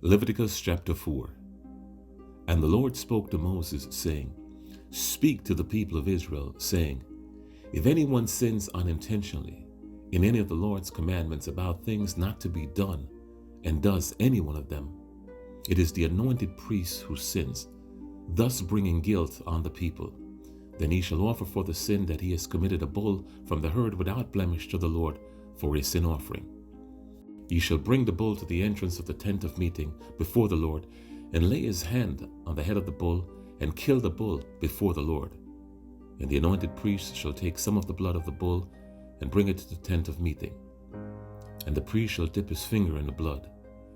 Leviticus chapter 4. And the Lord spoke to Moses, saying, Speak to the people of Israel, saying, If anyone sins unintentionally in any of the Lord's commandments about things not to be done, and does any one of them, it is the anointed priest who sins, thus bringing guilt on the people. Then he shall offer for the sin that he has committed a bull from the herd without blemish to the Lord for a sin offering. He shall bring the bull to the entrance of the tent of meeting before the Lord, and lay his hand on the head of the bull, and kill the bull before the Lord. And the anointed priest shall take some of the blood of the bull, and bring it to the tent of meeting. And the priest shall dip his finger in the blood,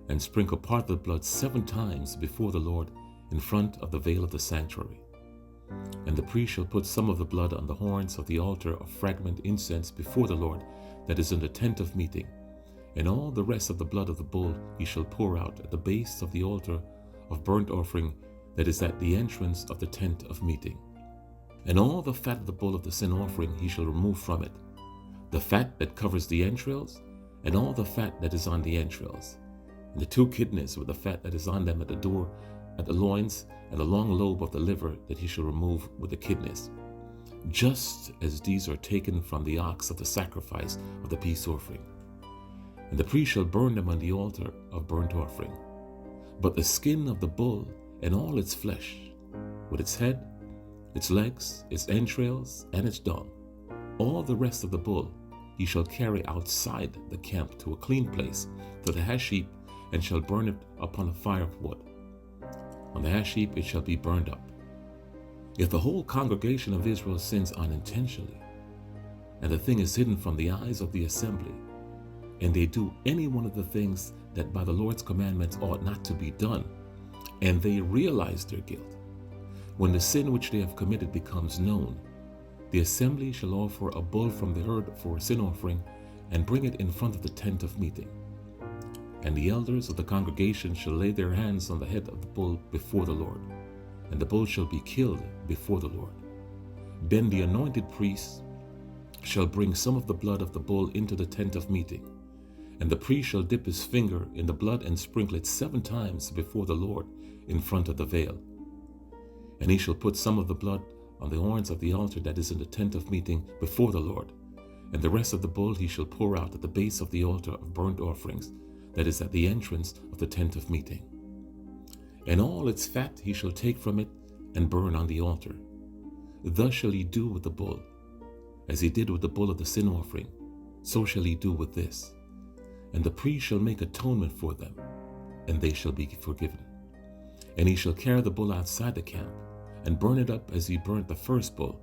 and sprinkle part of the blood 7 times before the Lord in front of the veil of the sanctuary. And the priest shall put some of the blood on the horns of the altar of fragrant incense before the Lord that is in the tent of meeting. And all the rest of the blood of the bull he shall pour out at the base of the altar of burnt offering that is at the entrance of the tent of meeting. And all the fat of the bull of the sin offering he shall remove from it, the fat that covers the entrails, and all the fat that is on the entrails, and the 2 kidneys with the fat that is on them at the door, at the loins, and the long lobe of the liver that he shall remove with the kidneys, just as these are taken from the ox of the sacrifice of the peace offering. And the priest shall burn them on the altar of burnt offering. But the skin of the bull and all its flesh, with its head, its legs, its entrails, and its dung, all the rest of the bull he shall carry outside the camp to a clean place, to the ash heap, and shall burn it upon a fire of wood. On the ash heap it shall be burned up. If the whole congregation of Israel sins unintentionally, and the thing is hidden from the eyes of the assembly, and they do any one of the things that by the Lord's commandments ought not to be done, and they realize their guilt, when the sin which they have committed becomes known, the assembly shall offer a bull from the herd for a sin offering, and bring it in front of the tent of meeting. And the elders of the congregation shall lay their hands on the head of the bull before the Lord, and the bull shall be killed before the Lord. Then the anointed priest shall bring some of the blood of the bull into the tent of meeting, and the priest shall dip his finger in the blood and sprinkle it 7 times before the Lord in front of the veil. And he shall put some of the blood on the horns of the altar that is in the tent of meeting before the Lord, and the rest of the bull he shall pour out at the base of the altar of burnt offerings that is at the entrance of the tent of meeting. And all its fat he shall take from it and burn on the altar. Thus shall he do with the bull. As he did with the bull of the sin offering, so shall he do with this. And the priest shall make atonement for them, and they shall be forgiven. And he shall carry the bull outside the camp, and burn it up as he burnt the first bull.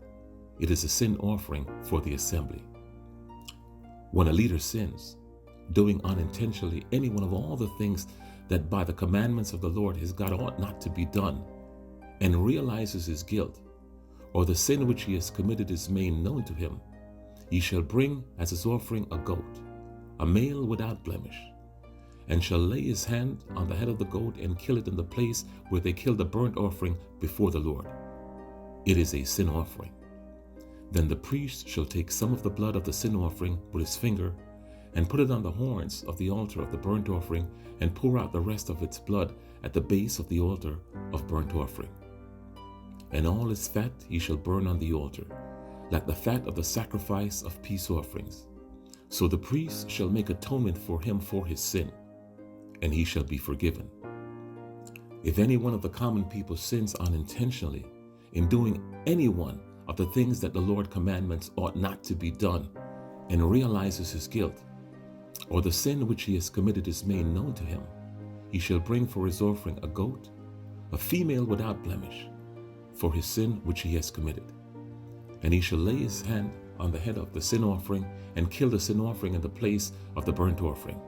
It is a sin offering for the assembly. When a leader sins, doing unintentionally any one of all the things that by the commandments of the Lord his God ought not to be done, and realizes his guilt, or the sin which he has committed is made known to him, he shall bring as his offering a goat, a male without blemish, and shall lay his hand on the head of the goat and kill it in the place where they kill the burnt offering before the Lord. It is a sin offering. Then the priest shall take some of the blood of the sin offering with his finger, and put it on the horns of the altar of the burnt offering, and pour out the rest of its blood at the base of the altar of burnt offering. And all its fat he shall burn on the altar, like the fat of the sacrifice of peace offerings. So the priest shall make atonement for him for his sin, and he shall be forgiven. If any one of the common people sins unintentionally in doing any one of the things that the Lord's commandments ought not to be done, and realizes his guilt, or the sin which he has committed is made known to him, he shall bring for his offering a goat, a female without blemish, for his sin which he has committed. And he shall lay his hand on the head of the sin offering, and kill the sin offering in the place of the burnt offering.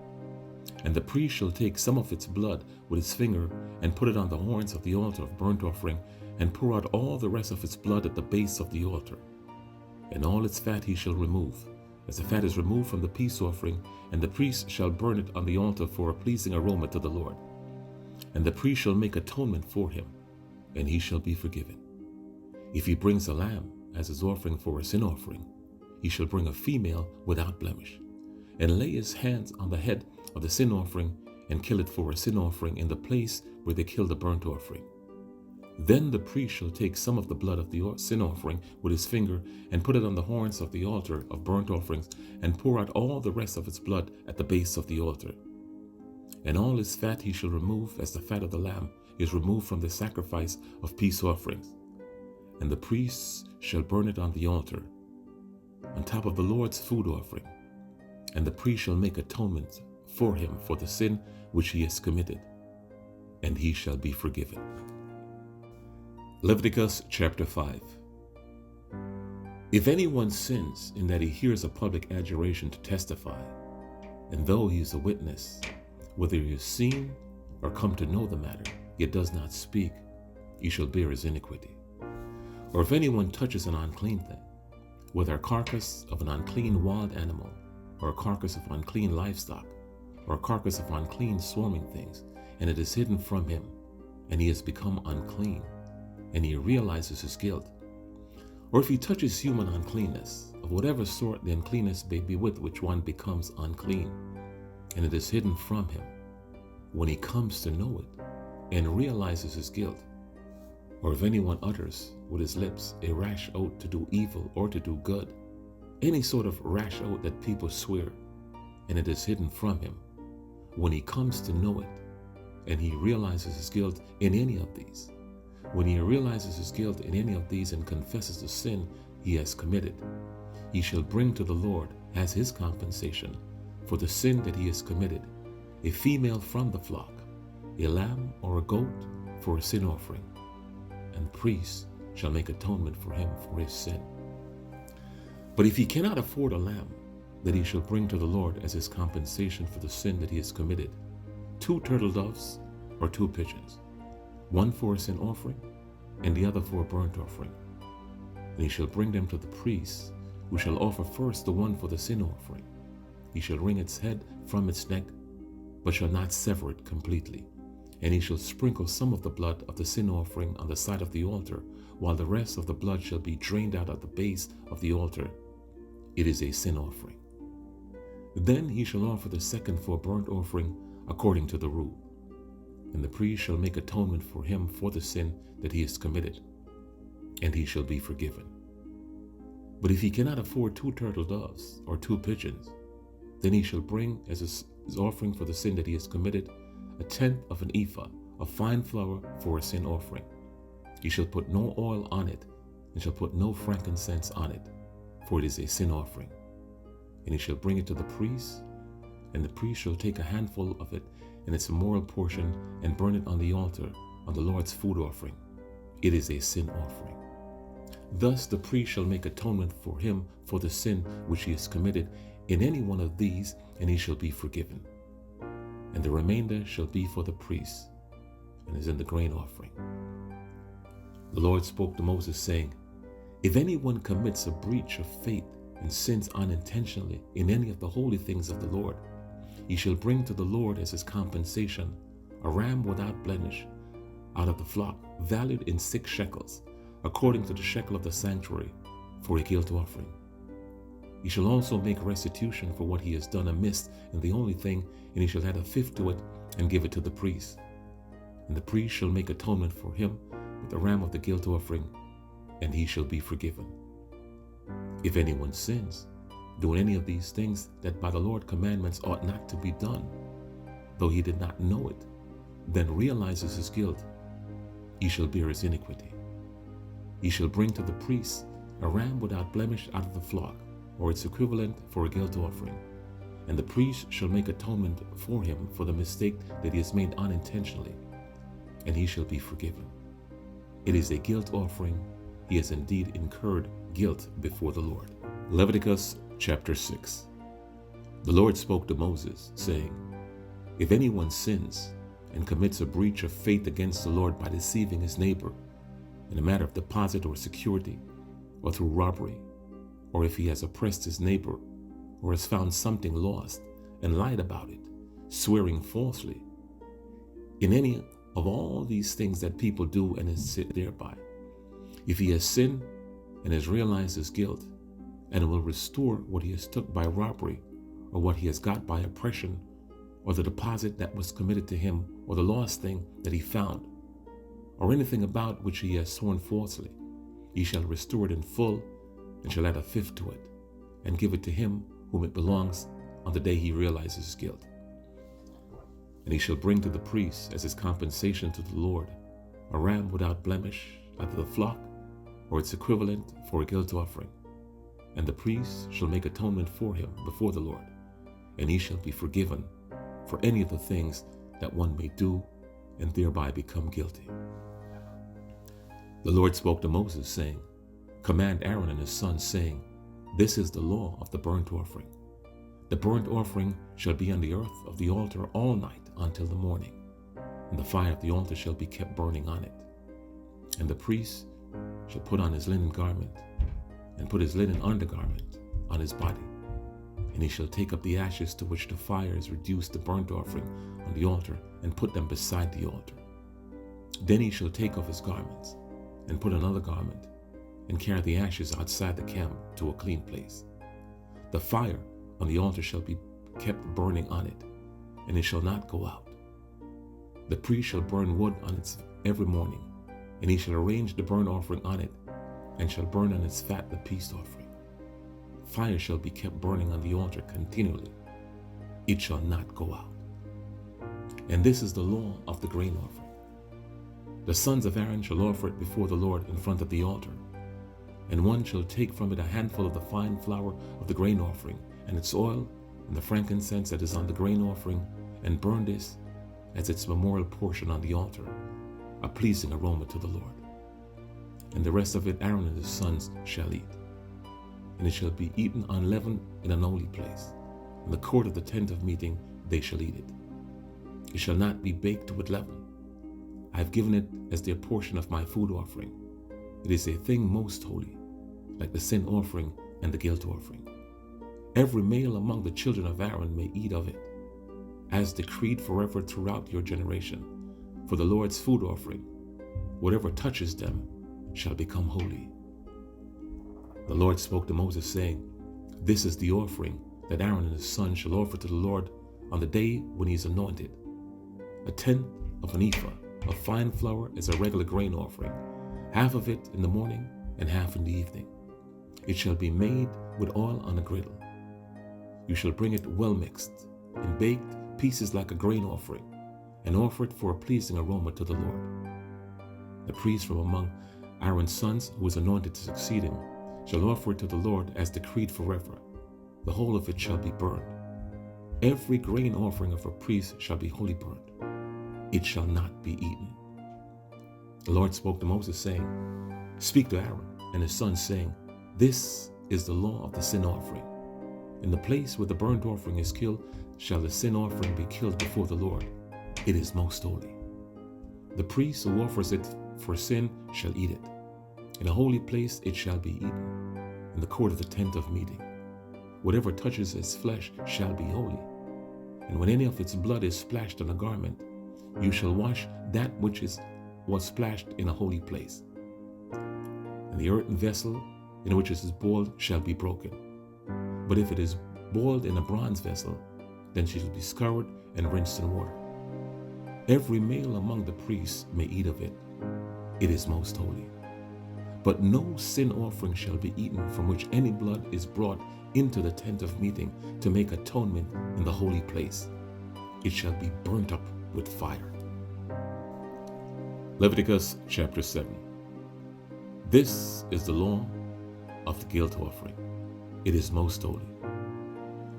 And the priest shall take some of its blood with his finger, and put it on the horns of the altar of burnt offering, and pour out all the rest of its blood at the base of the altar. And all its fat he shall remove, as the fat is removed from the peace offering, and the priest shall burn it on the altar for a pleasing aroma to the Lord. And the priest shall make atonement for him, and he shall be forgiven. If he brings a lamb as his offering for a sin offering, he shall bring a female without blemish, and lay his hands on the head of the sin offering, and kill it for a sin offering in the place where they kill the burnt offering. Then the priest shall take some of the blood of the sin offering with his finger and put it on the horns of the altar of burnt offerings and pour out all the rest of its blood at the base of the altar. And all his fat he shall remove as the fat of the lamb is removed from the sacrifice of peace offerings. And the priest shall burn it on the altar, on top of the Lord's food offering. And the priest shall make atonement for him for the sin which he has committed, and he shall be forgiven. Leviticus chapter 5. If anyone sins in that he hears a public adjuration to testify, and though he is a witness, whether he has seen or come to know the matter, yet does not speak, he shall bear his iniquity. Or if anyone touches an unclean thing, whether a carcass of an unclean wild animal, or a carcass of unclean livestock, or a carcass of unclean swarming things, and it is hidden from him, and he has become unclean, and he realizes his guilt. Or if he touches human uncleanness, of whatever sort the uncleanness may be with which one becomes unclean, and it is hidden from him, when he comes to know it, and realizes his guilt. Or if anyone utters with his lips a rash oath to do evil or to do good, any sort of rash oath that people swear, and it is hidden from him, when he comes to know it, and he realizes his guilt in any of these, when he realizes his guilt in any of these and confesses the sin he has committed, he shall bring to the Lord as his compensation for the sin that he has committed a female from the flock, a lamb or a goat for a sin offering, and the priest shall make atonement for him for his sin. But if he cannot afford a lamb, that he shall bring to the Lord as his compensation for the sin that he has committed 2 turtle doves or 2 pigeons, one for a sin offering, and the other for a burnt offering. And he shall bring them to the priest, who shall offer first the one for the sin offering. He shall wring its head from its neck, but shall not sever it completely. And he shall sprinkle some of the blood of the sin offering on the side of the altar, while the rest of the blood shall be drained out at the base of the altar. It is a sin offering. Then he shall offer the second for a burnt offering according to the rule. And the priest shall make atonement for him for the sin that he has committed, and he shall be forgiven. But if he cannot afford 2 turtle doves or 2 pigeons, then he shall bring as his offering for the sin that he has committed 1/10 of an ephah of fine flour for a sin offering. He shall put no oil on it, and shall put no frankincense on it, for it is a sin offering. And he shall bring it to the priest, and the priest shall take a handful of it in its immoral portion and burn it on the altar on the Lord's food offering. It is a sin offering. Thus the priest shall make atonement for him for the sin which he has committed in any one of these, and he shall be forgiven. And the remainder shall be for the priest, and is in the grain offering. The Lord spoke to Moses, saying, If anyone commits a breach of faith and sins unintentionally in any of the holy things of the Lord, he shall bring to the Lord as his compensation a ram without blemish out of the flock, valued in 6 shekels, according to the shekel of the sanctuary, for a guilt offering. He shall also make restitution for what he has done amiss in the only thing, and he shall add 1/5 to it and give it to the priest. And the priest shall make atonement for him with the ram of the guilt offering, and he shall be forgiven. If anyone sins, doing any of these things that by the Lord's commandments ought not to be done, though he did not know it, then realizes his guilt, he shall bear his iniquity. He shall bring to the priest a ram without blemish out of the flock, or its equivalent for a guilt offering, and the priest shall make atonement for him for the mistake that he has made unintentionally, and he shall be forgiven. It is a guilt offering. He has indeed incurred guilt before the Lord. Leviticus chapter 6. The Lord spoke to Moses, saying, If anyone sins and commits a breach of faith against the Lord by deceiving his neighbor in a matter of deposit or security, or through robbery, or if he has oppressed his neighbor, or has found something lost and lied about it, swearing falsely, in any of all these things that people do and is thereby, if he has sinned and has realized his guilt, and will restore what he has took by robbery, or what he has got by oppression, or the deposit that was committed to him, or the lost thing that he found, or anything about which he has sworn falsely, he shall restore it in full, and shall add a fifth to it, and give it to him whom it belongs on the day he realizes his guilt. And he shall bring to the priest as his compensation to the Lord a ram without blemish out of the flock, or its equivalent for a guilt offering. And the priest shall make atonement for him before the Lord, and he shall be forgiven for any of the things that one may do and thereby become guilty. The Lord spoke to Moses, saying, Command Aaron and his sons, saying, This is the law of the burnt offering. The burnt offering shall be on the earth of the altar all night until the morning, and the fire of the altar shall be kept burning on it. And the priest shall put on his linen garment, and put his linen undergarment on his body, and he shall take up the ashes to which the fire is reduced the burnt offering on the altar, and put them beside the altar. Then he shall take off his garments, and put another garment, and carry the ashes outside the camp to a clean place. The fire on the altar shall be kept burning on it, and it shall not go out. The priest shall burn wood on it every morning, and he shall arrange the burnt offering on it, and shall burn on its fat the peace offering. Fire shall be kept burning on the altar continually. It shall not go out. And this is the law of the grain offering. The sons of Aaron shall offer it before the Lord in front of the altar, and one shall take from it a handful of the fine flour of the grain offering, and its oil, and the frankincense that is on the grain offering, and burn this as its memorial portion on the altar, a pleasing aroma to the Lord. And the rest of it Aaron and his sons shall eat. And it shall be eaten unleavened in an holy place. In the court of the tent of meeting they shall eat it. It shall not be baked with leaven. I have given it as their portion of my food offering. It is a thing most holy, like the sin offering and the guilt offering. Every male among the children of Aaron may eat of it, as decreed forever throughout your generation, for the Lord's food offering. Whatever touches them shall become holy. The Lord spoke to Moses, saying, This is the offering that Aaron and his sons shall offer to the Lord on the day when he is anointed. A tenth of an ephah of fine flour is a regular grain offering, half of it in the morning and half in the evening. It shall be made with oil on a griddle. You shall bring it well mixed, in baked pieces like a grain offering, and offer it for a pleasing aroma to the Lord. The priest from among Aaron's sons, who is anointed to succeed him, shall offer it to the Lord as decreed forever. The whole of it shall be burned. Every grain offering of a priest shall be wholly burned. It shall not be eaten. The Lord spoke to Moses, saying, Speak to Aaron and his sons, saying, This is the law of the sin offering. In the place where the burnt offering is killed shall the sin offering be killed before the Lord. It is most holy. The priest who offers it for sin shall eat it. In a holy place it shall be eaten, in the court of the tent of meeting. Whatever touches its flesh shall be holy. And when any of its blood is splashed on a garment, you shall wash that which was splashed in a holy place. And the earthen vessel in which it is boiled shall be broken. But if it is boiled in a bronze vessel, then she shall be scoured and rinsed in water. Every male among the priests may eat of it. It is most holy. But no sin offering shall be eaten from which any blood is brought into the tent of meeting to make atonement in the holy place. It shall be burnt up with fire. Leviticus chapter 7. This is the law of the guilt offering. It is most holy.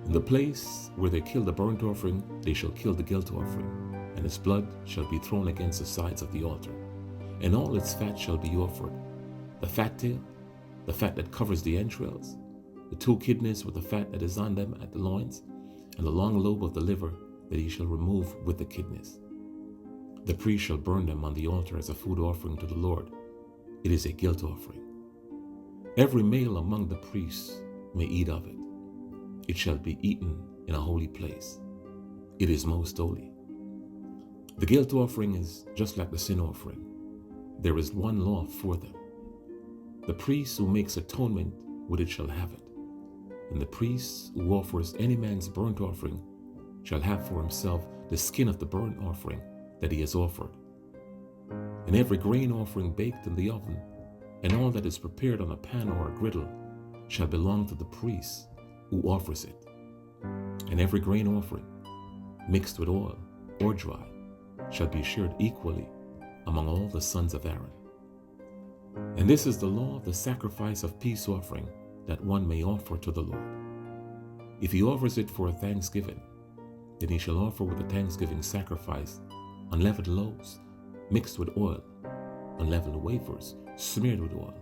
In the place where they kill the burnt offering, they shall kill the guilt offering, and its blood shall be thrown against the sides of the altar, and all its fat shall be offered, the fat tail, the fat that covers the entrails, the 2 kidneys with the fat that is on them at the loins, and the long lobe of the liver that he shall remove with the kidneys. The priest shall burn them on the altar as a food offering to the Lord. It is a guilt offering. Every male among the priests may eat of it. It shall be eaten in a holy place. It is most holy. The guilt offering is just like the sin offering. There is one law for them. The priest who makes atonement with it shall have it. And the priest who offers any man's burnt offering shall have for himself the skin of the burnt offering that he has offered, and every grain offering baked in the oven, and all that is prepared on a pan or a griddle, shall belong to the priest who offers it. And every grain offering, mixed with oil or dry, shall be shared equally among all the sons of Aaron. And this is the law of the sacrifice of peace offering that one may offer to the Lord. If he offers it for a thanksgiving, then he shall offer with the thanksgiving sacrifice unleavened loaves mixed with oil, unleavened wafers smeared with oil,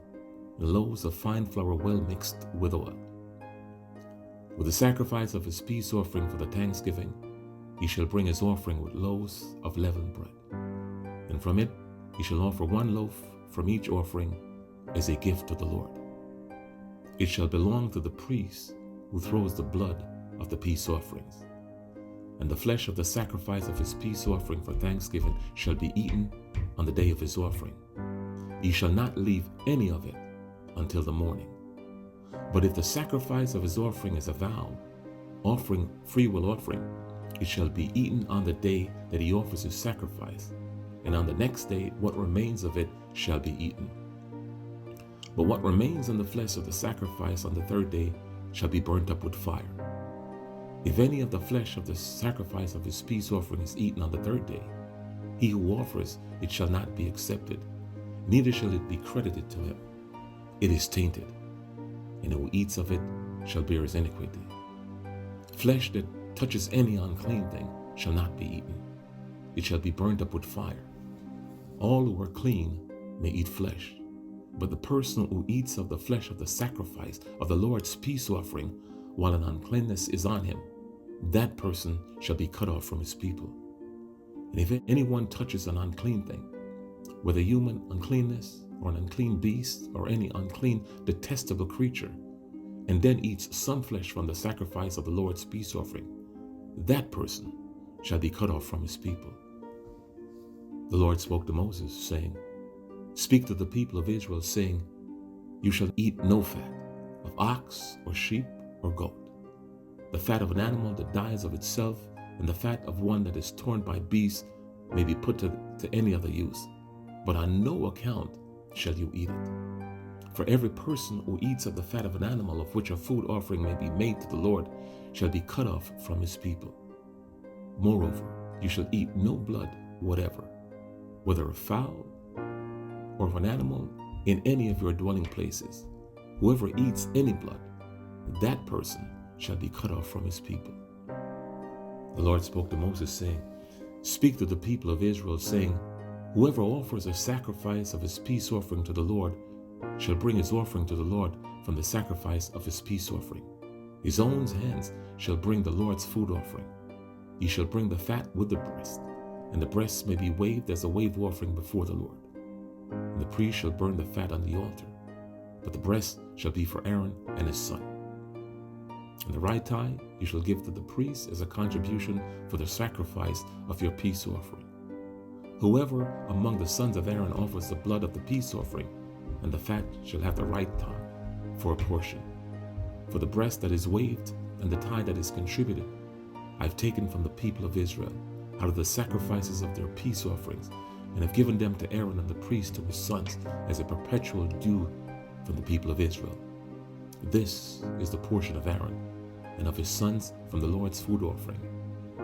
and loaves of fine flour well mixed with oil. With the sacrifice of his peace offering for the thanksgiving, he shall bring his offering with loaves of leavened bread. And from it he shall offer one loaf from each offering as a gift to the Lord. It shall belong to the priest who throws the blood of the peace offerings. And the flesh of the sacrifice of his peace offering for thanksgiving shall be eaten on the day of his offering. He shall not leave any of it until the morning. But if the sacrifice of his offering is a vow, offering freewill offering, it shall be eaten on the day that he offers his sacrifice, and on the next day what remains of it shall be eaten. But what remains in the flesh of the sacrifice on the third day shall be burnt up with fire. If any of the flesh of the sacrifice of his peace offering is eaten on the third day, he who offers it shall not be accepted, neither shall it be credited to him. It is tainted, and who eats of it shall bear his iniquity. Flesh that touches any unclean thing shall not be eaten. It shall be burnt up with fire. All who are clean may eat flesh, but the person who eats of the flesh of the sacrifice of the Lord's peace offering while an uncleanness is on him, that person shall be cut off from his people. And if anyone touches an unclean thing, whether human uncleanness or an unclean beast or any unclean, detestable creature, and then eats some flesh from the sacrifice of the Lord's peace offering, that person shall be cut off from his people. The Lord spoke to Moses, saying, Speak to the people of Israel, saying, You shall eat no fat of ox or sheep or goat, the fat of an animal that dies of itself, and the fat of one that is torn by beasts may be put to any other use, but on no account shall you eat it. For every person who eats of the fat of an animal of which a food offering may be made to the Lord shall be cut off from his people. Moreover, you shall eat no blood whatever, whether of fowl or of an animal, in any of your dwelling places. Whoever eats any blood, that person shall be cut off from his people. The Lord spoke to Moses, saying, Speak to the people of Israel, saying, Whoever offers a sacrifice of his peace offering to the Lord shall bring his offering to the Lord from the sacrifice of his peace offering. His own hands shall bring the Lord's food offering. He shall bring the fat with the breast, and the breast may be waved as a wave offering before the Lord. And the priest shall burn the fat on the altar, but the breast shall be for Aaron and his son. And the right eye you shall give to the priest as a contribution for the sacrifice of your peace offering. Whoever among the sons of Aaron offers the blood of the peace offering, and the fat shall have the right thigh for a portion. For the breast that is waved and the thigh that is contributed, I have taken from the people of Israel out of the sacrifices of their peace offerings, and have given them to Aaron and the priest to his sons as a perpetual due from the people of Israel. This is the portion of Aaron and of his sons from the Lord's food offering,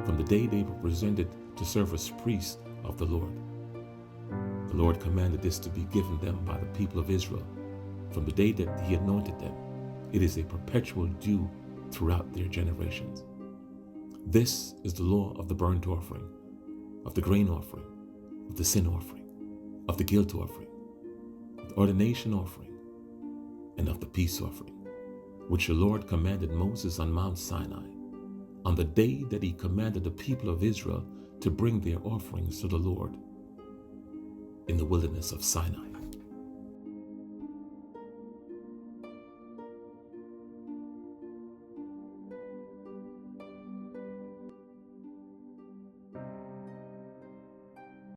from the day they were presented to serve as priests of the Lord. The Lord commanded this to be given them by the people of Israel from the day that he anointed them. It is a perpetual due throughout their generations. This is the law of the burnt offering, of the grain offering, of the sin offering, of the guilt offering, of the ordination offering, and of the peace offering, which the Lord commanded Moses on Mount Sinai, on the day that he commanded the people of Israel to bring their offerings to the Lord in the wilderness of Sinai.